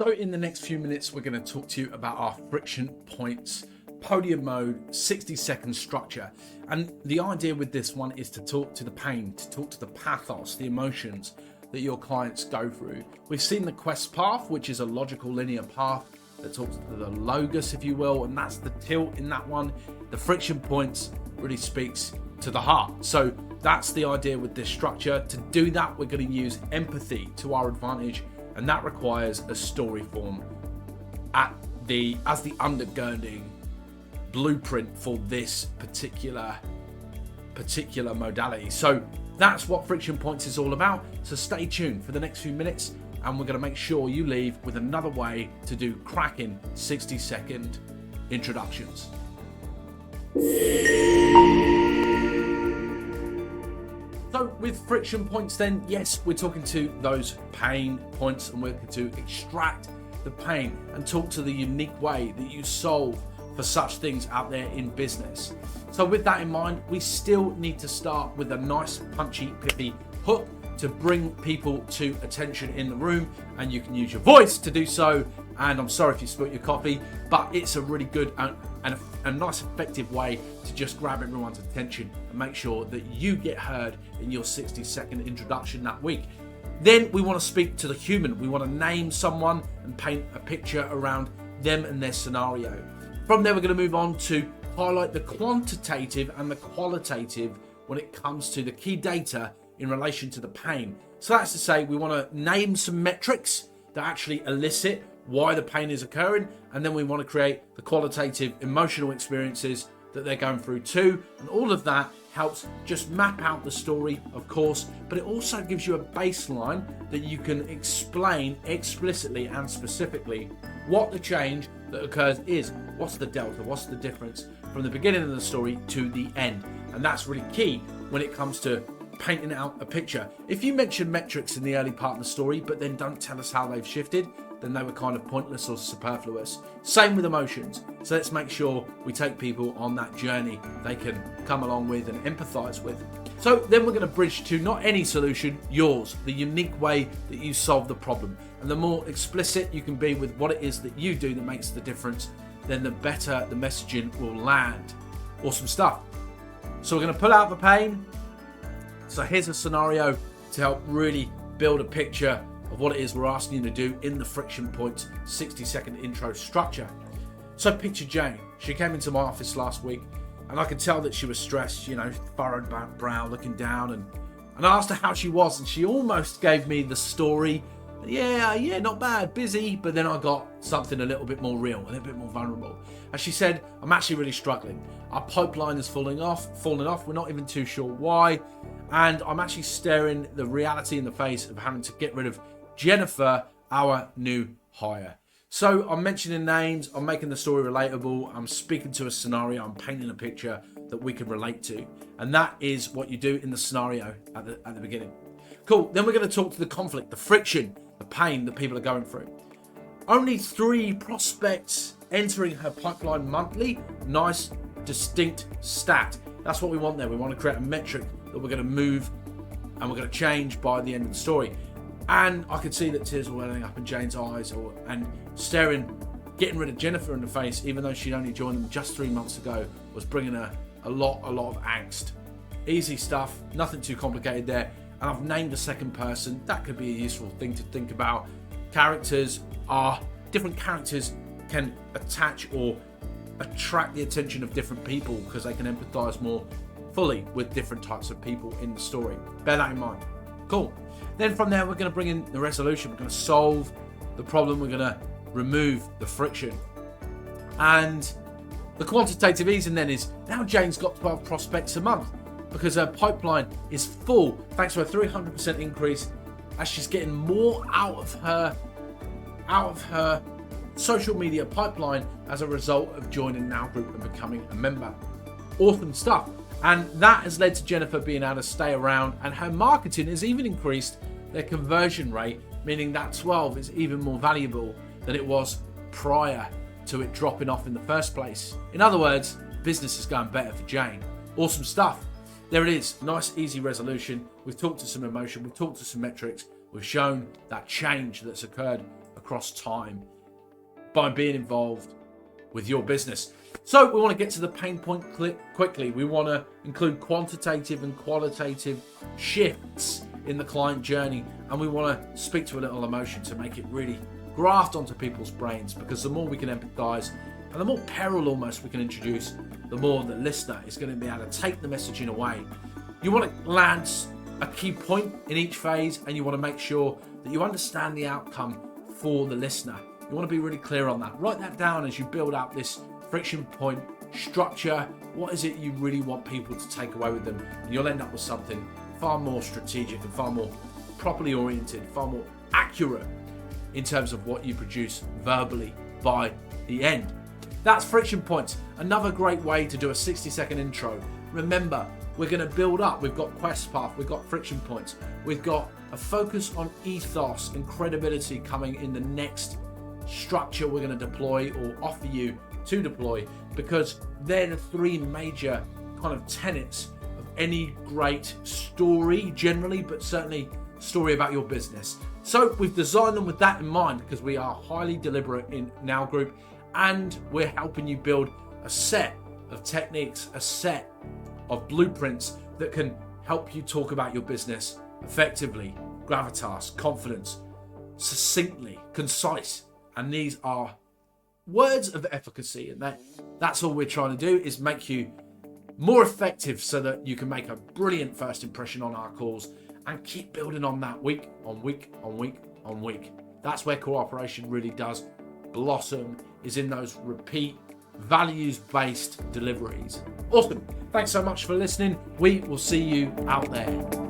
So in the next few minutes, we're going to talk to you about our friction points podium mode 60-second structure. And the idea with this one is to talk to the pain, to talk to the pathos, the emotions that your clients go through. We've seen the quest path, which is a logical linear path that talks to the logos, if you will, and that's the tilt in that one. The friction points really speaks to the heart. So that's the idea with this structure. To do that, we're going to use empathy to our advantage, and that requires a story form as the undergirding blueprint for this particular modality. So that's what Friction Points is all about. So stay tuned for the next few minutes, and we're going to make sure you leave with another way to do cracking 60-second introductions. So with Friction Points then, yes, we're talking to those pain points, and we're going to extract the pain and talk to the unique way that you solve for such things out there in business. So with that in mind, we still need to start with a nice punchy, pithy hook to bring people to attention in the room, and you can use your voice to do so. And I'm sorry if you spilt your coffee, but it's a really good and a nice effective way to just grab everyone's attention and make sure that you get heard in your 60-second introduction that week. Then we want to speak to the human. We want to name someone and paint a picture around them and their scenario. From there, we're going to move on to highlight the quantitative and the qualitative when it comes to the key data in relation to the pain. So that's to say, we want to name some metrics that actually elicit why the pain is occurring, and then we want to create the qualitative emotional experiences that they're going through too. And all of that helps just map out the story, of course, but it also gives you a baseline that you can explain explicitly and specifically what the change that occurs is. What's the delta? What's the difference from the beginning of the story to the end? And that's really key when it comes to painting out a picture. If you mention metrics in the early part of the story, but then don't tell us how they've shifted, then they were kind of pointless or superfluous. Same with emotions. So let's make sure we take people on that journey they can come along with and empathize with. So then we're going to bridge to not any solution, yours, the unique way that you solve the problem. And the more explicit you can be with what it is that you do that makes the difference, then the better the messaging will land. Awesome stuff. So we're going to pull out the pain. So here's a scenario to help really build a picture of what it is we're asking you to do in the Friction Points 60-second intro structure. So picture Jane. She came into my office last week, and I could tell that she was stressed, furrowed brow, looking down, and I asked her how she was, and she almost gave me the story. Yeah, not bad, busy, but then I got something a little bit more real, a little bit more vulnerable. And she said, I'm actually really struggling. Our pipeline is falling off. We're not even too sure why. And I'm actually staring the reality in the face of having to get rid of Jennifer, our new hire. So I'm mentioning names, I'm making the story relatable, I'm speaking to a scenario, I'm painting a picture that we can relate to. And that is what you do in the scenario at the beginning. Cool, then we're going to talk to the conflict, the friction, the pain that people are going through. Only 3 prospects entering her pipeline monthly. Nice, distinct stat. That's what we want there. We want to create a metric that we're going to move and we're going to change by the end of the story. And I could see that tears were welling up in Jane's eyes and staring, getting rid of Jennifer in the face, even though she'd only joined them just 3 months ago, was bringing her a lot of angst. Easy stuff, nothing too complicated there. And I've named a second person. That could be a useful thing to think about. Different characters can attach or attract the attention of different people because they can empathize more fully with different types of people in the story. Bear that in mind. Cool. Then from there, we're going to bring in the resolution. We're going to solve the problem. We're going to remove the friction. And the quantitative easing then is, now Jane's got 12 prospects a month because her pipeline is full thanks to a 300% increase as she's getting more out of her social media pipeline as a result of joining Now Group and becoming a member. Awesome stuff. And that has led to Jennifer being able to stay around, and her marketing has even increased their conversion rate, meaning that 12 is even more valuable than it was prior to it dropping off in the first place. In other words, business is going better for Jane. Awesome stuff. There it is. Nice, easy resolution. We've talked to some emotion. We've talked to some metrics. We've shown that change that's occurred across time by being involved with your business. So we want to get to the pain point quickly. We want to include quantitative and qualitative shifts in the client journey, and we want to speak to a little emotion to make it really graft onto people's brains, because the more we can empathize and the more peril almost we can introduce, the more the listener is going to be able to take the messaging away. You want to land a key point in each phase, and you want to make sure that you understand the outcome for the listener. You want to be really clear on that. Write that down as you build up this friction point structure. What is it you really want people to take away with them? And you'll end up with something far more strategic and far more properly oriented, far more accurate in terms of what you produce verbally by the end. That's Friction Points. Another great way to do a 60-second intro. Remember, we're going to build up. We've got Quest Path, we've got Friction Points, we've got a focus on ethos and credibility coming in the next structure we're going to deploy or offer you to deploy, because they're the three major kind of tenets of any great story generally, but certainly story about your business. So we've designed them with that in mind, because we are highly deliberate in Now Group, and we're helping you build a set of techniques, a set of blueprints that can help you talk about your business effectively, gravitas, confidence, succinctly, concise. And these are words of efficacy, and that's all we're trying to do, is make you more effective so that you can make a brilliant first impression on our calls and keep building on that week on week on week on week. That's where cooperation really does blossom, is in those repeat values-based deliveries. Awesome. Thanks so much for listening. We will see you out there.